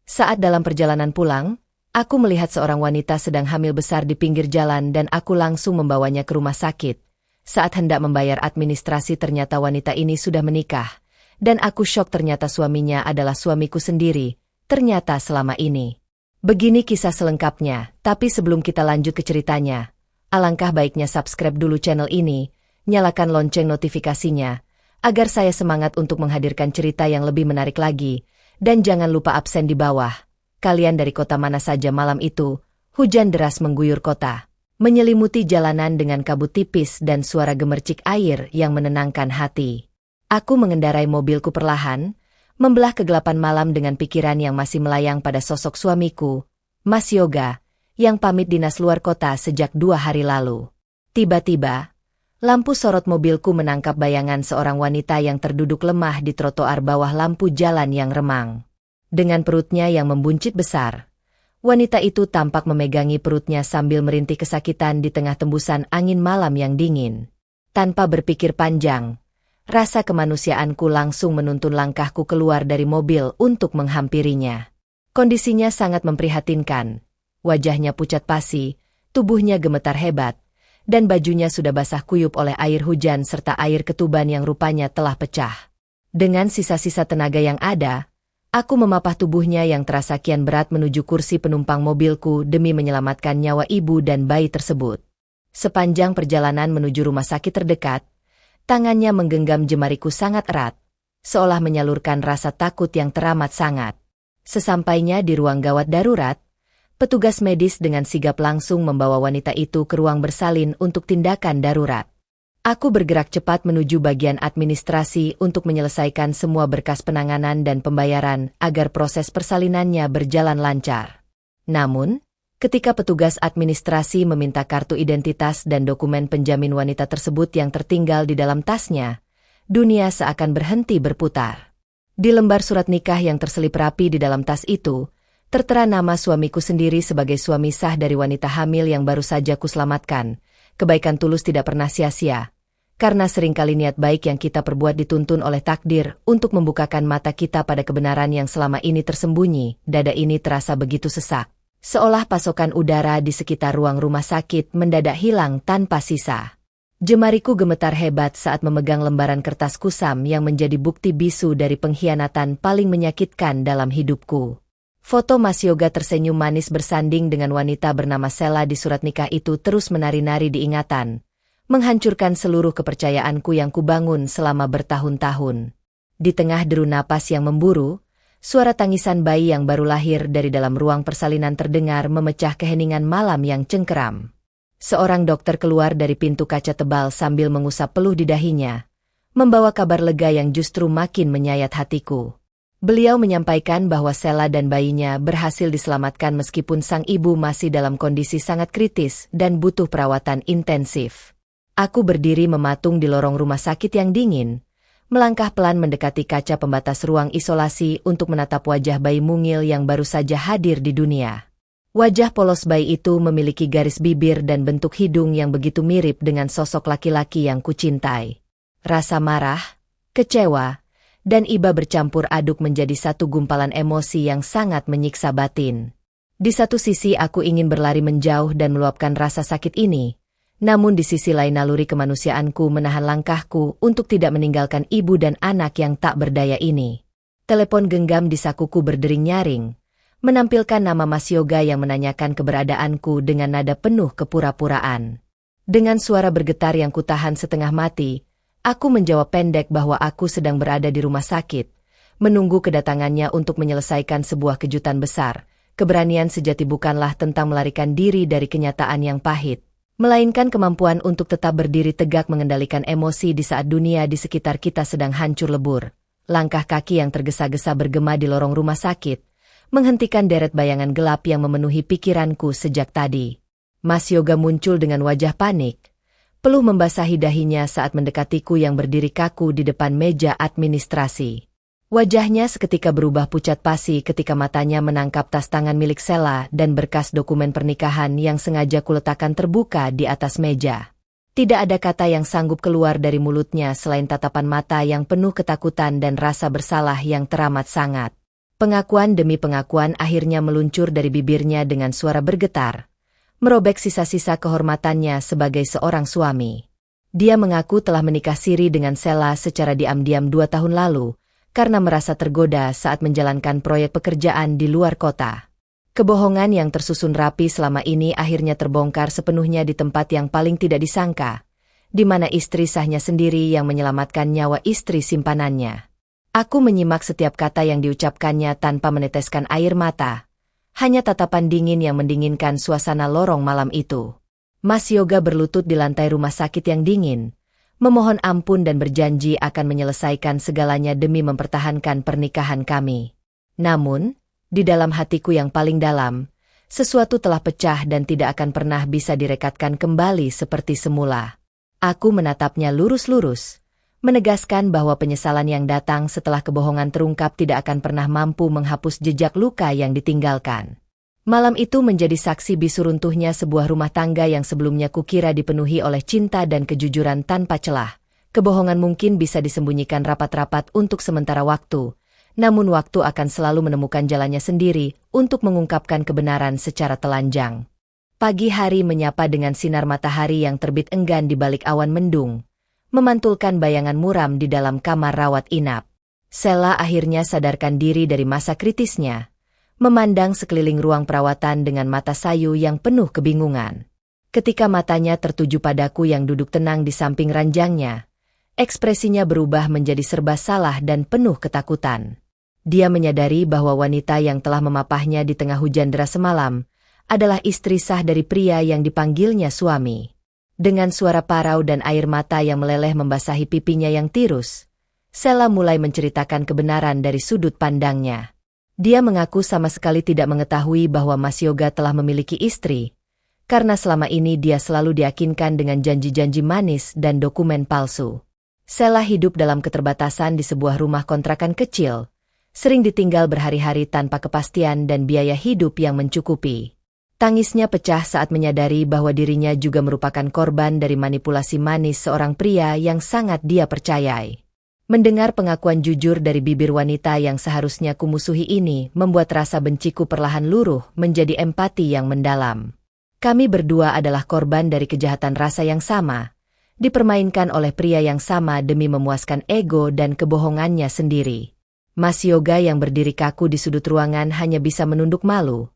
Saat dalam perjalanan pulang, aku melihat seorang wanita sedang hamil besar di pinggir jalan dan aku langsung membawanya ke rumah sakit. Saat hendak membayar administrasi ternyata wanita ini sudah menikah. Dan aku syok ternyata suaminya adalah suamiku sendiri, ternyata selama ini. Begini kisah selengkapnya, tapi sebelum kita lanjut ke ceritanya, alangkah baiknya subscribe dulu channel ini, nyalakan lonceng notifikasinya, agar saya semangat untuk menghadirkan cerita yang lebih menarik lagi. Dan jangan lupa absen di bawah. Kalian dari kota mana saja malam itu? Hujan deras mengguyur kota, menyelimuti jalanan dengan kabut tipis dan suara gemercik air yang menenangkan hati. Aku mengendarai mobilku perlahan, membelah kegelapan malam dengan pikiran yang masih melayang pada sosok suamiku, Mas Yoga, yang pamit dinas luar kota sejak 2 hari lalu. Tiba-tiba, lampu sorot mobilku menangkap bayangan seorang wanita yang terduduk lemah di trotoar bawah lampu jalan yang remang. Dengan perutnya yang membuncit besar, wanita itu tampak memegangi perutnya sambil merintih kesakitan di tengah tembusan angin malam yang dingin. Tanpa berpikir panjang, rasa kemanusiaanku langsung menuntun langkahku keluar dari mobil untuk menghampirinya. Kondisinya sangat memprihatinkan. Wajahnya pucat pasi, tubuhnya gemetar hebat, dan bajunya sudah basah kuyup oleh air hujan serta air ketuban yang rupanya telah pecah. Dengan sisa-sisa tenaga yang ada, aku memapah tubuhnya yang terasa kian berat menuju kursi penumpang mobilku demi menyelamatkan nyawa ibu dan bayi tersebut. Sepanjang perjalanan menuju rumah sakit terdekat, tangannya menggenggam jemariku sangat erat, seolah menyalurkan rasa takut yang teramat sangat. Sesampainya di ruang gawat darurat, petugas medis dengan sigap langsung membawa wanita itu ke ruang bersalin untuk tindakan darurat. Aku bergerak cepat menuju bagian administrasi untuk menyelesaikan semua berkas penanganan dan pembayaran agar proses persalinannya berjalan lancar. Namun, ketika petugas administrasi meminta kartu identitas dan dokumen penjamin wanita tersebut yang tertinggal di dalam tasnya, dunia seakan berhenti berputar. Di lembar surat nikah yang terselip rapi di dalam tas itu, tertera nama suamiku sendiri sebagai suami sah dari wanita hamil yang baru saja kuselamatkan. Kebaikan tulus tidak pernah sia-sia, karena seringkali niat baik yang kita perbuat dituntun oleh takdir untuk membukakan mata kita pada kebenaran yang selama ini tersembunyi. Dada ini terasa begitu sesak, seolah pasokan udara di sekitar ruang rumah sakit mendadak hilang tanpa sisa. Jemariku gemetar hebat saat memegang lembaran kertas kusam yang menjadi bukti bisu dari pengkhianatan paling menyakitkan dalam hidupku. Foto Mas Yoga tersenyum manis bersanding dengan wanita bernama Sela di surat nikah itu terus menari-nari di ingatan, menghancurkan seluruh kepercayaanku yang kubangun selama bertahun-tahun. Di tengah deru napas yang memburu, suara tangisan bayi yang baru lahir dari dalam ruang persalinan terdengar memecah keheningan malam yang cengkeram. Seorang dokter keluar dari pintu kaca tebal sambil mengusap peluh di dahinya, membawa kabar lega yang justru makin menyayat hatiku. Beliau menyampaikan bahwa Sela dan bayinya berhasil diselamatkan meskipun sang ibu masih dalam kondisi sangat kritis dan butuh perawatan intensif. Aku berdiri mematung di lorong rumah sakit yang dingin, melangkah pelan mendekati kaca pembatas ruang isolasi untuk menatap wajah bayi mungil yang baru saja hadir di dunia. Wajah polos bayi itu memiliki garis bibir dan bentuk hidung yang begitu mirip dengan sosok laki-laki yang kucintai. Rasa marah, kecewa, dan iba bercampur aduk menjadi satu gumpalan emosi yang sangat menyiksa batin. Di satu sisi aku ingin berlari menjauh dan meluapkan rasa sakit ini, namun di sisi lain naluri kemanusiaanku menahan langkahku untuk tidak meninggalkan ibu dan anak yang tak berdaya ini. Telepon genggam di sakuku berdering nyaring, menampilkan nama Mas Yoga yang menanyakan keberadaanku dengan nada penuh kepura-puraan. Dengan suara bergetar yang kutahan setengah mati, aku menjawab pendek bahwa aku sedang berada di rumah sakit, menunggu kedatangannya untuk menyelesaikan sebuah kejutan besar. Keberanian sejati bukanlah tentang melarikan diri dari kenyataan yang pahit, melainkan kemampuan untuk tetap berdiri tegak mengendalikan emosi di saat dunia di sekitar kita sedang hancur lebur. Langkah kaki yang tergesa-gesa bergema di lorong rumah sakit, menghentikan deret bayangan gelap yang memenuhi pikiranku sejak tadi. Mas Yoga muncul dengan wajah panik. Peluh membasahi dahinya saat mendekatiku yang berdiri kaku di depan meja administrasi. Wajahnya seketika berubah pucat pasi ketika matanya menangkap tas tangan milik Sela dan berkas dokumen pernikahan yang sengaja kuletakkan terbuka di atas meja. Tidak ada kata yang sanggup keluar dari mulutnya selain tatapan mata yang penuh ketakutan dan rasa bersalah yang teramat sangat. Pengakuan demi pengakuan akhirnya meluncur dari bibirnya dengan suara bergetar, merobek sisa-sisa kehormatannya sebagai seorang suami. Dia mengaku telah menikah siri dengan Sheila secara diam-diam 2 tahun lalu, karena merasa tergoda saat menjalankan proyek pekerjaan di luar kota. Kebohongan yang tersusun rapi selama ini akhirnya terbongkar sepenuhnya di tempat yang paling tidak disangka, di mana istri sahnya sendiri yang menyelamatkan nyawa istri simpanannya. Aku menyimak setiap kata yang diucapkannya tanpa meneteskan air mata. Hanya tatapan dingin yang mendinginkan suasana lorong malam itu. Mas Yoga berlutut di lantai rumah sakit yang dingin, memohon ampun dan berjanji akan menyelesaikan segalanya demi mempertahankan pernikahan kami. Namun, di dalam hatiku yang paling dalam, sesuatu telah pecah dan tidak akan pernah bisa direkatkan kembali seperti semula. Aku menatapnya lurus-lurus, menegaskan bahwa penyesalan yang datang setelah kebohongan terungkap tidak akan pernah mampu menghapus jejak luka yang ditinggalkan. Malam itu menjadi saksi bisu runtuhnya sebuah rumah tangga yang sebelumnya kukira dipenuhi oleh cinta dan kejujuran tanpa celah. Kebohongan mungkin bisa disembunyikan rapat-rapat untuk sementara waktu, namun waktu akan selalu menemukan jalannya sendiri untuk mengungkapkan kebenaran secara telanjang. Pagi hari menyapa dengan sinar matahari yang terbit enggan di balik awan mendung, memantulkan bayangan muram di dalam kamar rawat inap. Sheila akhirnya sadarkan diri dari masa kritisnya, memandang sekeliling ruang perawatan dengan mata sayu yang penuh kebingungan. Ketika matanya tertuju padaku yang duduk tenang di samping ranjangnya, ekspresinya berubah menjadi serba salah dan penuh ketakutan. Dia menyadari bahwa wanita yang telah memapahnya di tengah hujan deras semalam adalah istri sah dari pria yang dipanggilnya suami. Dengan suara parau dan air mata yang meleleh membasahi pipinya yang tirus, Sheila mulai menceritakan kebenaran dari sudut pandangnya. Dia mengaku sama sekali tidak mengetahui bahwa Mas Yoga telah memiliki istri, karena selama ini dia selalu diyakinkan dengan janji-janji manis dan dokumen palsu. Sheila hidup dalam keterbatasan di sebuah rumah kontrakan kecil, sering ditinggal berhari-hari tanpa kepastian dan biaya hidup yang mencukupi. Tangisnya pecah saat menyadari bahwa dirinya juga merupakan korban dari manipulasi manis seorang pria yang sangat dia percayai. Mendengar pengakuan jujur dari bibir wanita yang seharusnya kumusuhi ini membuat rasa benciku perlahan luruh menjadi empati yang mendalam. Kami berdua adalah korban dari kejahatan rasa yang sama, dipermainkan oleh pria yang sama demi memuaskan ego dan kebohongannya sendiri. Mas Yoga yang berdiri kaku di sudut ruangan hanya bisa menunduk malu,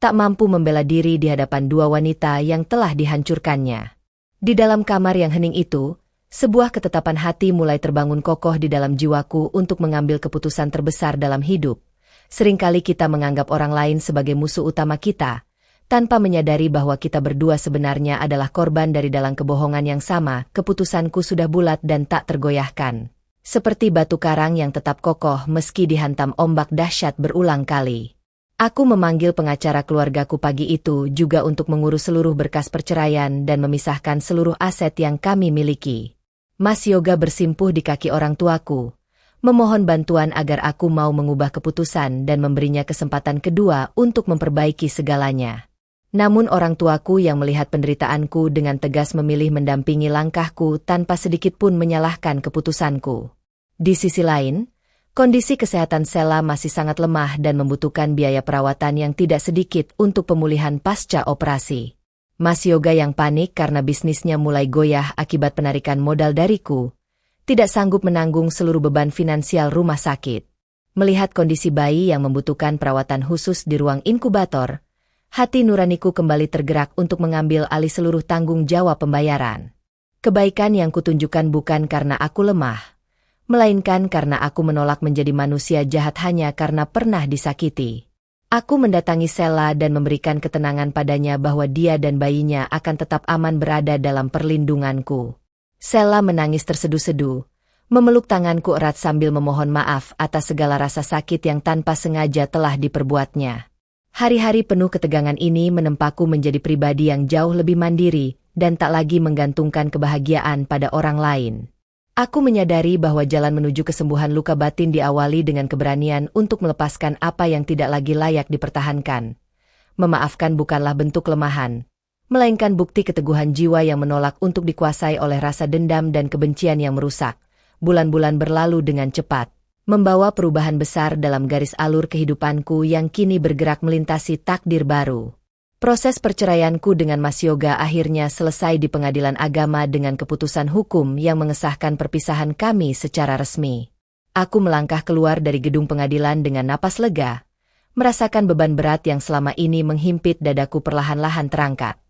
tak mampu membela diri di hadapan dua wanita yang telah dihancurkannya. Di dalam kamar yang hening itu, sebuah ketetapan hati mulai terbangun kokoh di dalam jiwaku untuk mengambil keputusan terbesar dalam hidup. Seringkali kita menganggap orang lain sebagai musuh utama kita, tanpa menyadari bahwa kita berdua sebenarnya adalah korban dari dalang kebohongan yang sama. Keputusanku sudah bulat dan tak tergoyahkan. Seperti batu karang yang tetap kokoh meski dihantam ombak dahsyat berulang kali. Aku memanggil pengacara keluargaku pagi itu juga untuk mengurus seluruh berkas perceraian dan memisahkan seluruh aset yang kami miliki. Mas Yoga bersimpuh di kaki orang tuaku, memohon bantuan agar aku mau mengubah keputusan dan memberinya kesempatan kedua untuk memperbaiki segalanya. Namun orang tuaku yang melihat penderitaanku dengan tegas memilih mendampingi langkahku tanpa sedikit pun menyalahkan keputusanku. Di sisi lain, kondisi kesehatan Sheila masih sangat lemah dan membutuhkan biaya perawatan yang tidak sedikit untuk pemulihan pasca operasi. Mas Yoga yang panik karena bisnisnya mulai goyah akibat penarikan modal dariku, tidak sanggup menanggung seluruh beban finansial rumah sakit. Melihat kondisi bayi yang membutuhkan perawatan khusus di ruang inkubator, hati nuraniku kembali tergerak untuk mengambil alih seluruh tanggung jawab pembayaran. Kebaikan yang kutunjukkan bukan karena aku lemah, melainkan karena aku menolak menjadi manusia jahat hanya karena pernah disakiti. Aku mendatangi Sheila dan memberikan ketenangan padanya bahwa dia dan bayinya akan tetap aman berada dalam perlindunganku. Sheila menangis terseduh-seduh, memeluk tanganku erat sambil memohon maaf atas segala rasa sakit yang tanpa sengaja telah diperbuatnya. Hari-hari penuh ketegangan ini menempaku menjadi pribadi yang jauh lebih mandiri dan tak lagi menggantungkan kebahagiaan pada orang lain. Aku menyadari bahwa jalan menuju kesembuhan luka batin diawali dengan keberanian untuk melepaskan apa yang tidak lagi layak dipertahankan. Memaafkan bukanlah bentuk kelemahan, melainkan bukti keteguhan jiwa yang menolak untuk dikuasai oleh rasa dendam dan kebencian yang merusak. Bulan-bulan berlalu dengan cepat. membawa perubahan besar dalam garis alur kehidupanku yang kini bergerak melintasi takdir baru. Proses perceraianku dengan Mas Yoga akhirnya selesai di pengadilan agama dengan keputusan hukum yang mengesahkan perpisahan kami secara resmi. Aku melangkah keluar dari gedung pengadilan dengan napas lega, merasakan beban berat yang selama ini menghimpit dadaku perlahan-lahan terangkat.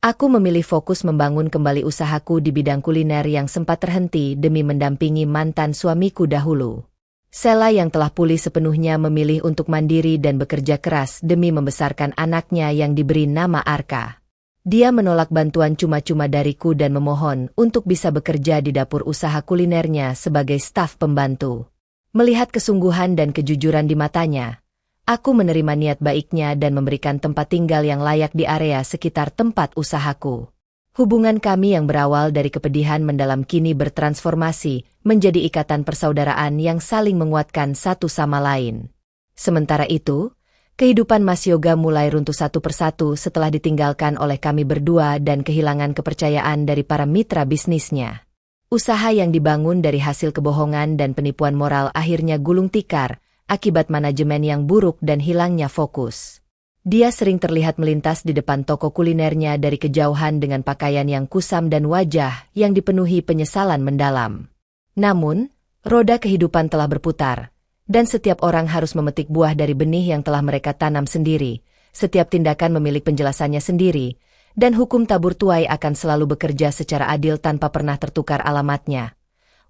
Aku memilih fokus membangun kembali usahaku di bidang kuliner yang sempat terhenti demi mendampingi mantan suamiku dahulu. Sela yang telah pulih sepenuhnya memilih untuk mandiri dan bekerja keras demi membesarkan anaknya yang diberi nama Arka. Dia menolak bantuan cuma-cuma dariku dan memohon untuk bisa bekerja di dapur usaha kulinernya sebagai staf pembantu. Melihat kesungguhan dan kejujuran di matanya, aku menerima niat baiknya dan memberikan tempat tinggal yang layak di area sekitar tempat usahaku. Hubungan kami yang berawal dari kepedihan mendalam kini bertransformasi menjadi ikatan persaudaraan yang saling menguatkan satu sama lain. Sementara itu, kehidupan Mas Yoga mulai runtuh satu persatu setelah ditinggalkan oleh kami berdua dan kehilangan kepercayaan dari para mitra bisnisnya. Usaha yang dibangun dari hasil kebohongan dan penipuan moral akhirnya gulung tikar akibat manajemen yang buruk dan hilangnya fokus. Dia sering terlihat melintas di depan toko kulinernya dari kejauhan dengan pakaian yang kusam dan wajah yang dipenuhi penyesalan mendalam. Namun, roda kehidupan telah berputar, dan setiap orang harus memetik buah dari benih yang telah mereka tanam sendiri. Setiap tindakan memiliki penjelasannya sendiri, dan hukum tabur tuai akan selalu bekerja secara adil tanpa pernah tertukar alamatnya.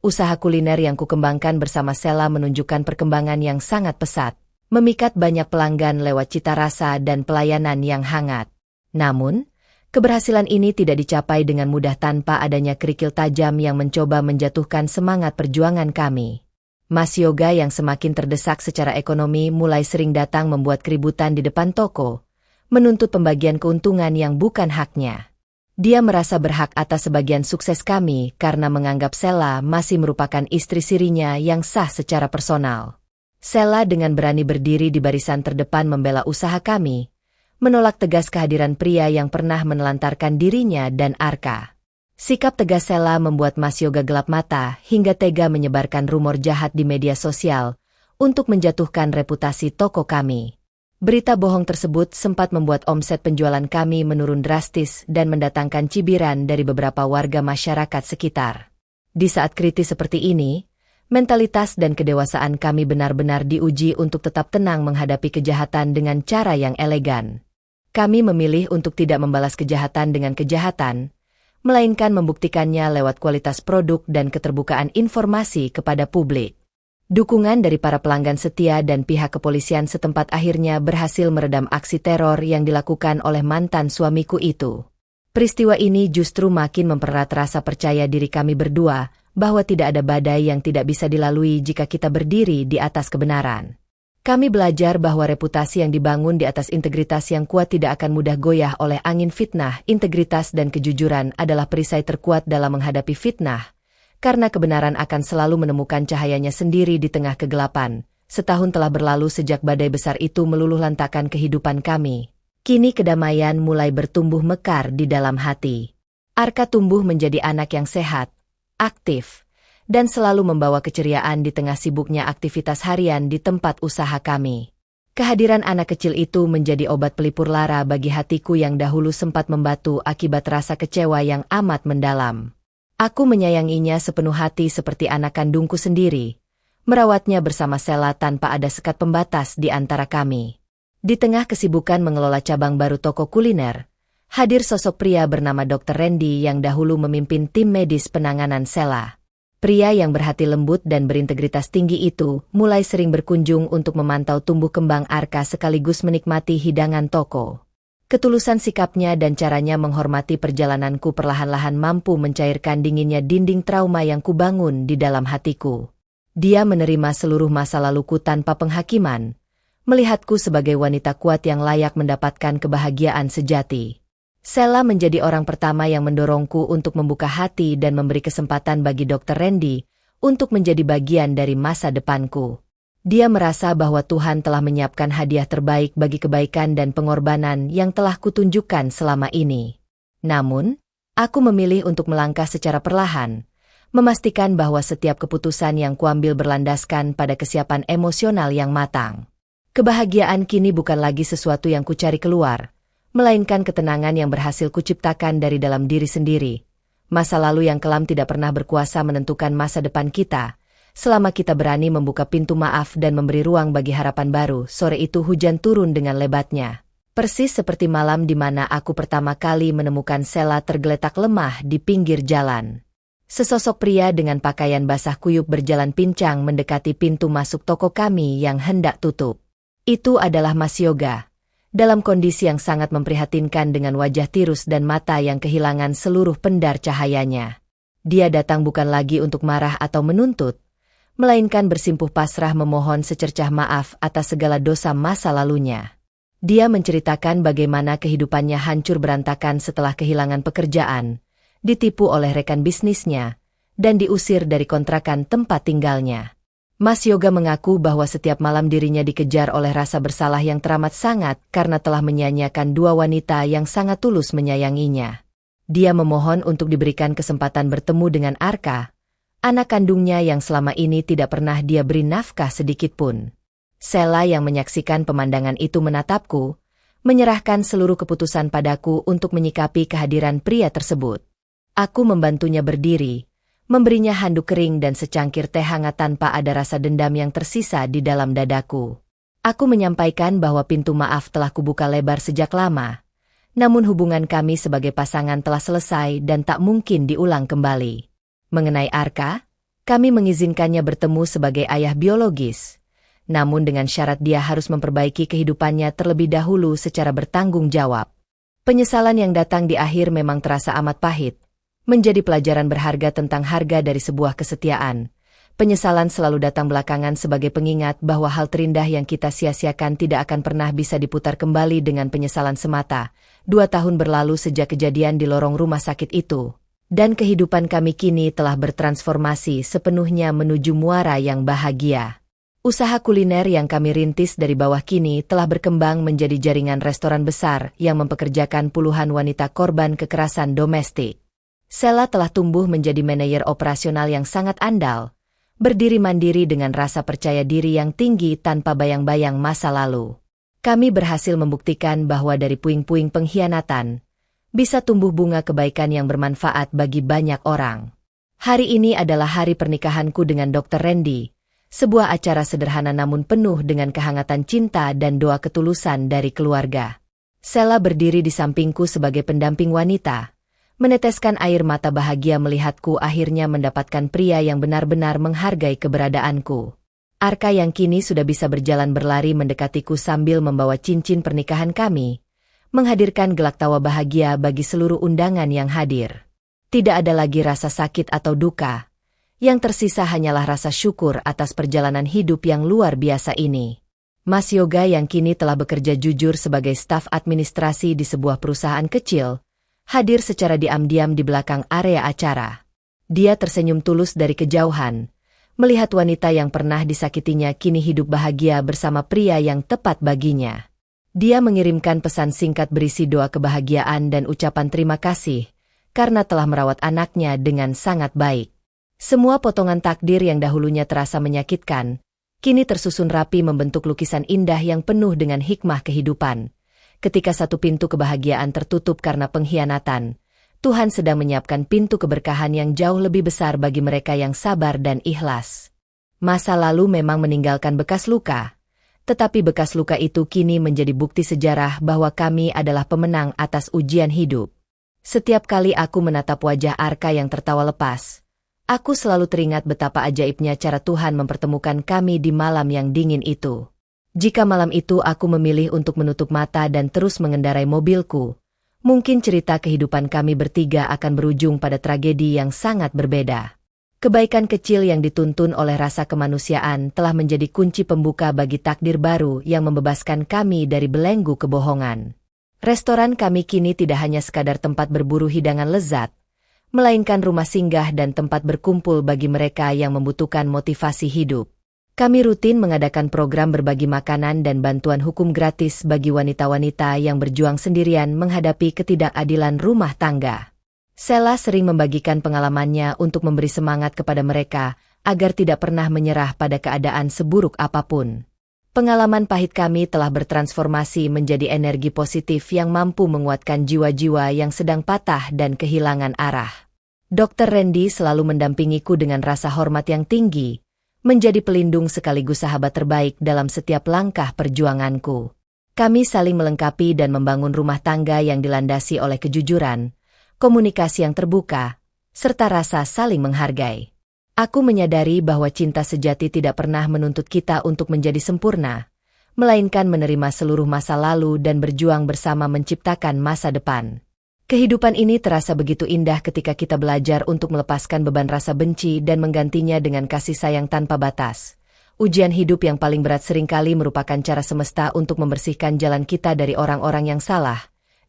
Usaha kuliner yang kukembangkan bersama Sela menunjukkan perkembangan yang sangat pesat, memikat banyak pelanggan lewat cita rasa dan pelayanan yang hangat. Namun, keberhasilan ini tidak dicapai dengan mudah tanpa adanya kerikil tajam yang mencoba menjatuhkan semangat perjuangan kami. Mas Yoga yang semakin terdesak secara ekonomi mulai sering datang membuat keributan di depan toko, menuntut pembagian keuntungan yang bukan haknya. Dia merasa berhak atas sebagian sukses kami karena menganggap Sela masih merupakan istri sirinya yang sah secara personal. Sela dengan berani berdiri di barisan terdepan membela usaha kami, menolak tegas kehadiran pria yang pernah menelantarkan dirinya dan Arka. Sikap tegas Sela membuat Mas Yoga gelap mata hingga tega menyebarkan rumor jahat di media sosial untuk menjatuhkan reputasi toko kami. Berita bohong tersebut sempat membuat omset penjualan kami menurun drastis dan mendatangkan cibiran dari beberapa warga masyarakat sekitar. Di saat kritis seperti ini, mentalitas dan kedewasaan kami benar-benar diuji untuk tetap tenang menghadapi kejahatan dengan cara yang elegan. Kami memilih untuk tidak membalas kejahatan dengan kejahatan, melainkan membuktikannya lewat kualitas produk dan keterbukaan informasi kepada publik. Dukungan dari para pelanggan setia dan pihak kepolisian setempat akhirnya berhasil meredam aksi teror yang dilakukan oleh mantan suamiku itu. Peristiwa ini justru makin mempererat rasa percaya diri kami berdua, bahwa tidak ada badai yang tidak bisa dilalui jika kita berdiri di atas kebenaran. Kami belajar bahwa reputasi yang dibangun di atas integritas yang kuat tidak akan mudah goyah oleh angin fitnah. Integritas dan kejujuran adalah perisai terkuat dalam menghadapi fitnah, karena kebenaran akan selalu menemukan cahayanya sendiri di tengah kegelapan. Setahun telah berlalu sejak badai besar itu meluluhlantakkan kehidupan kami. Kini kedamaian mulai bertumbuh mekar di dalam hati. Arka tumbuh menjadi anak yang sehat, aktif, dan selalu membawa keceriaan di tengah sibuknya aktivitas harian di tempat usaha kami. Kehadiran anak kecil itu menjadi obat pelipur lara bagi hatiku yang dahulu sempat membatu akibat rasa kecewa yang amat mendalam. Aku menyayanginya sepenuh hati seperti anak kandungku sendiri, merawatnya bersama Sela tanpa ada sekat pembatas di antara kami. Di tengah kesibukan mengelola cabang baru toko kuliner, hadir sosok pria bernama Dr. Randy yang dahulu memimpin tim medis penanganan Sela. Pria yang berhati lembut dan berintegritas tinggi itu mulai sering berkunjung untuk memantau tumbuh kembang Arka sekaligus menikmati hidangan toko. Ketulusan sikapnya dan caranya menghormati perjalananku perlahan-lahan mampu mencairkan dinginnya dinding trauma yang kubangun di dalam hatiku. Dia menerima seluruh masa laluku tanpa penghakiman, melihatku sebagai wanita kuat yang layak mendapatkan kebahagiaan sejati. Sela menjadi orang pertama yang mendorongku untuk membuka hati dan memberi kesempatan bagi Dr. Randy untuk menjadi bagian dari masa depanku. Dia merasa bahwa Tuhan telah menyiapkan hadiah terbaik bagi kebaikan dan pengorbanan yang telah kutunjukkan selama ini. Namun, aku memilih untuk melangkah secara perlahan, memastikan bahwa setiap keputusan yang kuambil berlandaskan pada kesiapan emosional yang matang. Kebahagiaan kini bukan lagi sesuatu yang kucari keluar, melainkan ketenangan yang berhasil kuciptakan dari dalam diri sendiri. Masa lalu yang kelam tidak pernah berkuasa menentukan masa depan kita. Selama kita berani membuka pintu maaf dan memberi ruang bagi harapan baru, sore itu hujan turun dengan lebatnya. Persis seperti malam di mana aku pertama kali menemukan Sheila tergeletak lemah di pinggir jalan. Sesosok pria dengan pakaian basah kuyup berjalan pincang mendekati pintu masuk toko kami yang hendak tutup. Itu adalah Mas Yoga. Dalam kondisi yang sangat memprihatinkan dengan wajah tirus dan mata yang kehilangan seluruh pendar cahayanya. Dia datang bukan lagi untuk marah atau menuntut, melainkan bersimpuh pasrah memohon secercah maaf atas segala dosa masa lalunya. Dia menceritakan bagaimana kehidupannya hancur berantakan setelah kehilangan pekerjaan, ditipu oleh rekan bisnisnya, dan diusir dari kontrakan tempat tinggalnya. Mas Yoga mengaku bahwa setiap malam dirinya dikejar oleh rasa bersalah yang teramat sangat karena telah menyia-nyiakan dua wanita yang sangat tulus menyayanginya. Dia memohon untuk diberikan kesempatan bertemu dengan Arka, anak kandungnya yang selama ini tidak pernah dia beri nafkah sedikitpun. Sheila yang menyaksikan pemandangan itu menatapku, menyerahkan seluruh keputusan padaku untuk menyikapi kehadiran pria tersebut. Aku membantunya berdiri, memberinya handuk kering dan secangkir teh hangat tanpa ada rasa dendam yang tersisa di dalam dadaku. Aku menyampaikan bahwa pintu maaf telah kubuka lebar sejak lama, namun hubungan kami sebagai pasangan telah selesai dan tak mungkin diulang kembali. Mengenai Arka, kami mengizinkannya bertemu sebagai ayah biologis, namun dengan syarat dia harus memperbaiki kehidupannya terlebih dahulu secara bertanggung jawab. Penyesalan yang datang di akhir memang terasa amat pahit, menjadi pelajaran berharga tentang harga dari sebuah kesetiaan. Penyesalan selalu datang belakangan sebagai pengingat bahwa hal terindah yang kita sia-siakan tidak akan pernah bisa diputar kembali dengan penyesalan semata. 2 tahun berlalu sejak kejadian di lorong rumah sakit itu, dan kehidupan kami kini telah bertransformasi sepenuhnya menuju muara yang bahagia. Usaha kuliner yang kami rintis dari bawah kini telah berkembang menjadi jaringan restoran besar yang mempekerjakan puluhan wanita korban kekerasan domestik. Sheila telah tumbuh menjadi manajer operasional yang sangat andal, berdiri mandiri dengan rasa percaya diri yang tinggi tanpa bayang-bayang masa lalu. Kami berhasil membuktikan bahwa dari puing-puing pengkhianatan, bisa tumbuh bunga kebaikan yang bermanfaat bagi banyak orang. Hari ini adalah hari pernikahanku dengan Dr. Randy, sebuah acara sederhana namun penuh dengan kehangatan cinta dan doa ketulusan dari keluarga. Sheila berdiri di sampingku sebagai pendamping wanita, meneteskan air mata bahagia melihatku akhirnya mendapatkan pria yang benar-benar menghargai keberadaanku. Arka yang kini sudah bisa berjalan berlari mendekatiku sambil membawa cincin pernikahan kami, menghadirkan gelak tawa bahagia bagi seluruh undangan yang hadir. Tidak ada lagi rasa sakit atau duka, yang tersisa hanyalah rasa syukur atas perjalanan hidup yang luar biasa ini. Mas Yoga yang kini telah bekerja jujur sebagai staf administrasi di sebuah perusahaan kecil, hadir secara diam-diam di belakang area acara. Dia tersenyum tulus dari kejauhan, melihat wanita yang pernah disakitinya kini hidup bahagia bersama pria yang tepat baginya. Dia mengirimkan pesan singkat berisi doa kebahagiaan dan ucapan terima kasih, karena telah merawat anaknya dengan sangat baik. Semua potongan takdir yang dahulunya terasa menyakitkan, kini tersusun rapi membentuk lukisan indah yang penuh dengan hikmah kehidupan. Ketika satu pintu kebahagiaan tertutup karena pengkhianatan, Tuhan sedang menyiapkan pintu keberkahan yang jauh lebih besar bagi mereka yang sabar dan ikhlas. Masa lalu memang meninggalkan bekas luka, tetapi bekas luka itu kini menjadi bukti sejarah bahwa kami adalah pemenang atas ujian hidup. Setiap kali aku menatap wajah Arka yang tertawa lepas, aku selalu teringat betapa ajaibnya cara Tuhan mempertemukan kami di malam yang dingin itu. Jika malam itu aku memilih untuk menutup mata dan terus mengendarai mobilku, mungkin cerita kehidupan kami bertiga akan berujung pada tragedi yang sangat berbeda. Kebaikan kecil yang dituntun oleh rasa kemanusiaan telah menjadi kunci pembuka bagi takdir baru yang membebaskan kami dari belenggu kebohongan. Restoran kami kini tidak hanya sekadar tempat berburu hidangan lezat, melainkan rumah singgah dan tempat berkumpul bagi mereka yang membutuhkan motivasi hidup. Kami rutin mengadakan program berbagi makanan dan bantuan hukum gratis bagi wanita-wanita yang berjuang sendirian menghadapi ketidakadilan rumah tangga. Sela sering membagikan pengalamannya untuk memberi semangat kepada mereka agar tidak pernah menyerah pada keadaan seburuk apapun. Pengalaman pahit kami telah bertransformasi menjadi energi positif yang mampu menguatkan jiwa-jiwa yang sedang patah dan kehilangan arah. Dr. Randy selalu mendampingiku dengan rasa hormat yang tinggi, menjadi pelindung sekaligus sahabat terbaik dalam setiap langkah perjuanganku. Kami saling melengkapi dan membangun rumah tangga yang dilandasi oleh kejujuran, komunikasi yang terbuka, serta rasa saling menghargai. Aku menyadari bahwa cinta sejati tidak pernah menuntut kita untuk menjadi sempurna, melainkan menerima seluruh masa lalu dan berjuang bersama menciptakan masa depan. Kehidupan ini terasa begitu indah ketika kita belajar untuk melepaskan beban rasa benci dan menggantinya dengan kasih sayang tanpa batas. Ujian hidup yang paling berat seringkali merupakan cara semesta untuk membersihkan jalan kita dari orang-orang yang salah.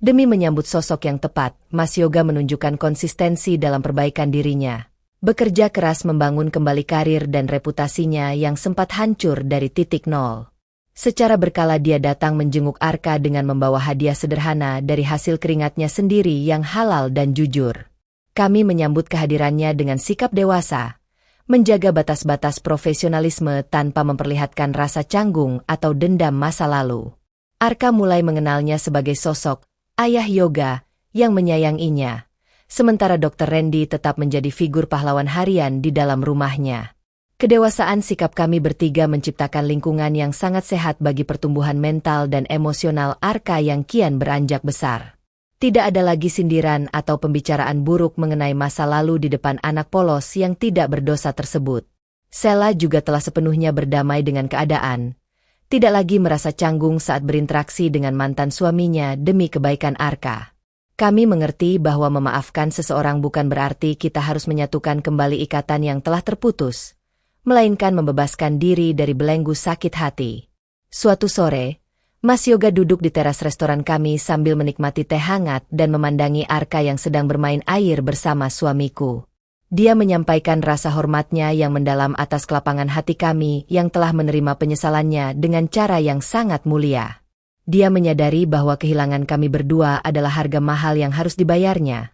Demi menyambut sosok yang tepat, Mas Yoga menunjukkan konsistensi dalam perbaikan dirinya. Bekerja keras membangun kembali karir dan reputasinya yang sempat hancur dari titik nol. Secara berkala dia datang menjenguk Arka dengan membawa hadiah sederhana dari hasil keringatnya sendiri yang halal dan jujur. Kami menyambut kehadirannya dengan sikap dewasa, menjaga batas-batas profesionalisme tanpa memperlihatkan rasa canggung atau dendam masa lalu. Arka mulai mengenalnya sebagai sosok ayah Yoga yang menyayanginya. Sementara Dr. Randy tetap menjadi figur pahlawan harian di dalam rumahnya. Kedewasaan sikap kami bertiga menciptakan lingkungan yang sangat sehat bagi pertumbuhan mental dan emosional Arka yang kian beranjak besar. Tidak ada lagi sindiran atau pembicaraan buruk mengenai masa lalu di depan anak polos yang tidak berdosa tersebut. Sela juga telah sepenuhnya berdamai dengan keadaan. Tidak lagi merasa canggung saat berinteraksi dengan mantan suaminya demi kebaikan Arka. Kami mengerti bahwa memaafkan seseorang bukan berarti kita harus menyatukan kembali ikatan yang telah terputus, melainkan membebaskan diri dari belenggu sakit hati. Suatu sore, Mas Yoga duduk di teras restoran kami sambil menikmati teh hangat dan memandangi Arka yang sedang bermain air bersama suamiku. Dia menyampaikan rasa hormatnya yang mendalam atas kelapangan hati kami yang telah menerima penyesalannya dengan cara yang sangat mulia. Dia menyadari bahwa kehilangan kami berdua adalah harga mahal yang harus dibayarnya.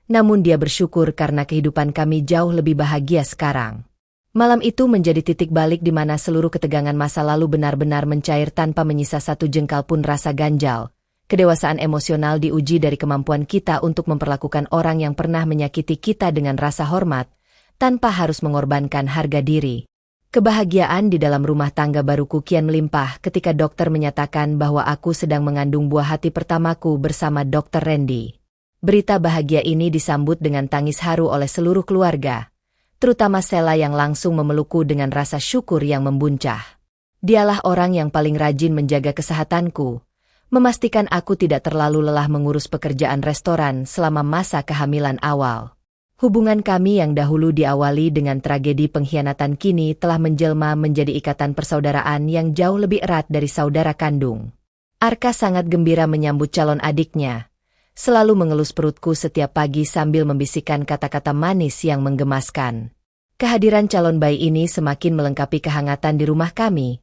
Namun dia bersyukur karena kehidupan kami jauh lebih bahagia sekarang. Malam itu menjadi titik balik di mana seluruh ketegangan masa lalu benar-benar mencair tanpa menyisa satu jengkal pun rasa ganjal. Kedewasaan emosional diuji dari kemampuan kita untuk memperlakukan orang yang pernah menyakiti kita dengan rasa hormat, tanpa harus mengorbankan harga diri. Kebahagiaan di dalam rumah tangga baruku kian melimpah ketika dokter menyatakan bahwa aku sedang mengandung buah hati pertamaku bersama Dr. Randy. Berita bahagia ini disambut dengan tangis haru oleh seluruh keluarga, terutama Sela yang langsung memelukku dengan rasa syukur yang membuncah. Dialah orang yang paling rajin menjaga kesehatanku, memastikan aku tidak terlalu lelah mengurus pekerjaan restoran selama masa kehamilan awal. Hubungan kami yang dahulu diawali dengan tragedi pengkhianatan kini telah menjelma menjadi ikatan persaudaraan yang jauh lebih erat dari saudara kandung. Arka sangat gembira menyambut calon adiknya, selalu mengelus perutku setiap pagi sambil membisikkan kata-kata manis yang menggemaskan. Kehadiran calon bayi ini semakin melengkapi kehangatan di rumah kami,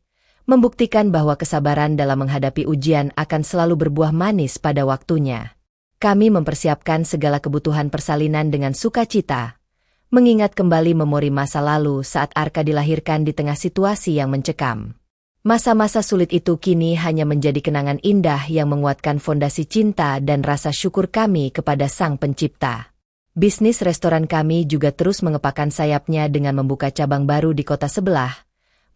membuktikan bahwa kesabaran dalam menghadapi ujian akan selalu berbuah manis pada waktunya. Kami mempersiapkan segala kebutuhan persalinan dengan sukacita, mengingat kembali memori masa lalu saat Arka dilahirkan di tengah situasi yang mencekam. Masa-masa sulit itu kini hanya menjadi kenangan indah yang menguatkan fondasi cinta dan rasa syukur kami kepada Sang Pencipta. Bisnis restoran kami juga terus mengepakkan sayapnya dengan membuka cabang baru di kota sebelah,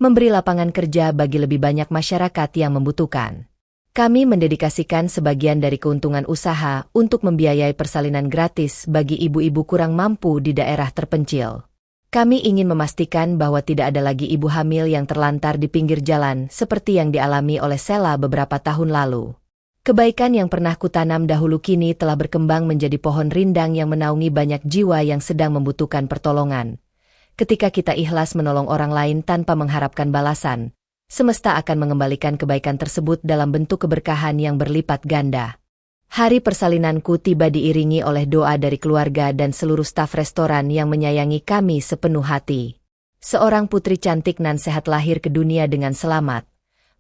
memberi lapangan kerja bagi lebih banyak masyarakat yang membutuhkan. Kami mendedikasikan sebagian dari keuntungan usaha untuk membiayai persalinan gratis bagi ibu-ibu kurang mampu di daerah terpencil. Kami ingin memastikan bahwa tidak ada lagi ibu hamil yang terlantar di pinggir jalan seperti yang dialami oleh Sela beberapa tahun lalu. Kebaikan yang pernah kutanam dahulu kini telah berkembang menjadi pohon rindang yang menaungi banyak jiwa yang sedang membutuhkan pertolongan. Ketika kita ikhlas menolong orang lain tanpa mengharapkan balasan, semesta akan mengembalikan kebaikan tersebut dalam bentuk keberkahan yang berlipat ganda. Hari persalinanku tiba diiringi oleh doa dari keluarga dan seluruh staf restoran yang menyayangi kami sepenuh hati. Seorang putri cantik nan sehat lahir ke dunia dengan selamat,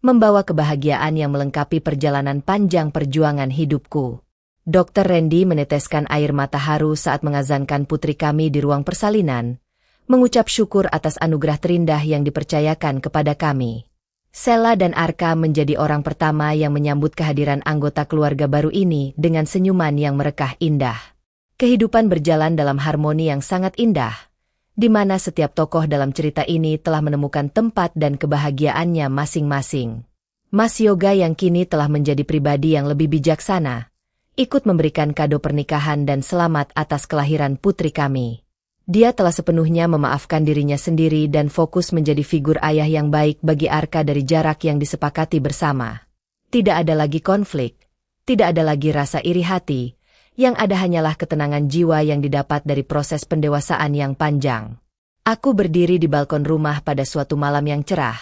membawa kebahagiaan yang melengkapi perjalanan panjang perjuangan hidupku. Dokter Randy meneteskan air mata haru saat mengazankan putri kami di ruang persalinan, mengucap syukur atas anugerah terindah yang dipercayakan kepada kami. Sela dan Arka menjadi orang pertama yang menyambut kehadiran anggota keluarga baru ini dengan senyuman yang merekah indah. Kehidupan berjalan dalam harmoni yang sangat indah, di mana setiap tokoh dalam cerita ini telah menemukan tempat dan kebahagiaannya masing-masing. Mas Yoga yang kini telah menjadi pribadi yang lebih bijaksana, ikut memberikan kado pernikahan dan selamat atas kelahiran putri kami. Dia telah sepenuhnya memaafkan dirinya sendiri dan fokus menjadi figur ayah yang baik bagi Arka dari jarak yang disepakati bersama. Tidak ada lagi konflik, tidak ada lagi rasa iri hati, yang ada hanyalah ketenangan jiwa yang didapat dari proses pendewasaan yang panjang. Aku berdiri di balkon rumah pada suatu malam yang cerah,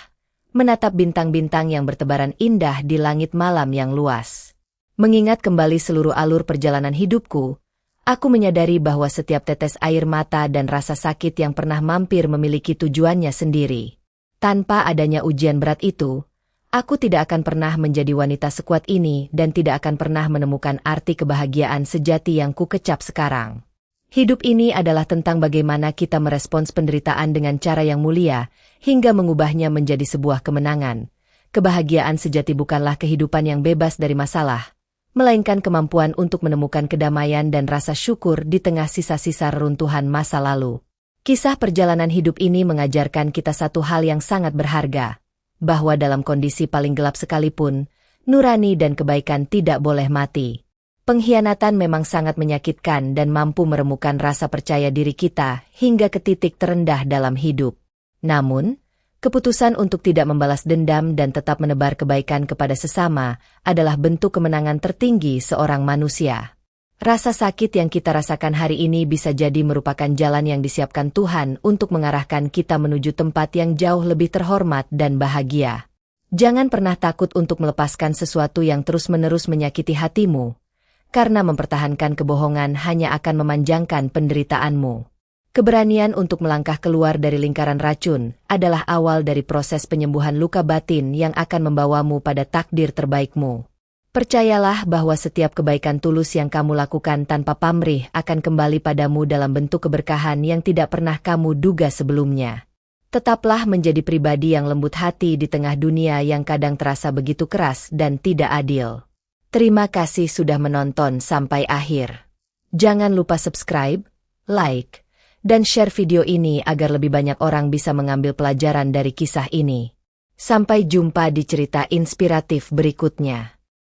menatap bintang-bintang yang bertebaran indah di langit malam yang luas. Mengingat kembali seluruh alur perjalanan hidupku, aku menyadari bahwa setiap tetes air mata dan rasa sakit yang pernah mampir memiliki tujuannya sendiri. Tanpa adanya ujian berat itu, aku tidak akan pernah menjadi wanita sekuat ini dan tidak akan pernah menemukan arti kebahagiaan sejati yang ku kecap sekarang. Hidup ini adalah tentang bagaimana kita merespons penderitaan dengan cara yang mulia, hingga mengubahnya menjadi sebuah kemenangan. Kebahagiaan sejati bukanlah kehidupan yang bebas dari masalah, melainkan kemampuan untuk menemukan kedamaian dan rasa syukur di tengah sisa-sisa reruntuhan masa lalu. Kisah perjalanan hidup ini mengajarkan kita satu hal yang sangat berharga, bahwa dalam kondisi paling gelap sekalipun, nurani dan kebaikan tidak boleh mati. Pengkhianatan memang sangat menyakitkan dan mampu meremukkan rasa percaya diri kita hingga ke titik terendah dalam hidup. Namun, keputusan untuk tidak membalas dendam dan tetap menebar kebaikan kepada sesama adalah bentuk kemenangan tertinggi seorang manusia. Rasa sakit yang kita rasakan hari ini bisa jadi merupakan jalan yang disiapkan Tuhan untuk mengarahkan kita menuju tempat yang jauh lebih terhormat dan bahagia. Jangan pernah takut untuk melepaskan sesuatu yang terus-menerus menyakiti hatimu, karena mempertahankan kebohongan hanya akan memanjangkan penderitaanmu. Keberanian untuk melangkah keluar dari lingkaran racun adalah awal dari proses penyembuhan luka batin yang akan membawamu pada takdir terbaikmu. Percayalah bahwa setiap kebaikan tulus yang kamu lakukan tanpa pamrih akan kembali padamu dalam bentuk keberkahan yang tidak pernah kamu duga sebelumnya. Tetaplah menjadi pribadi yang lembut hati di tengah dunia yang kadang terasa begitu keras dan tidak adil. Terima kasih sudah menonton sampai akhir. Jangan lupa subscribe, like, dan share video ini agar lebih banyak orang bisa mengambil pelajaran dari kisah ini. Sampai jumpa di cerita inspiratif berikutnya.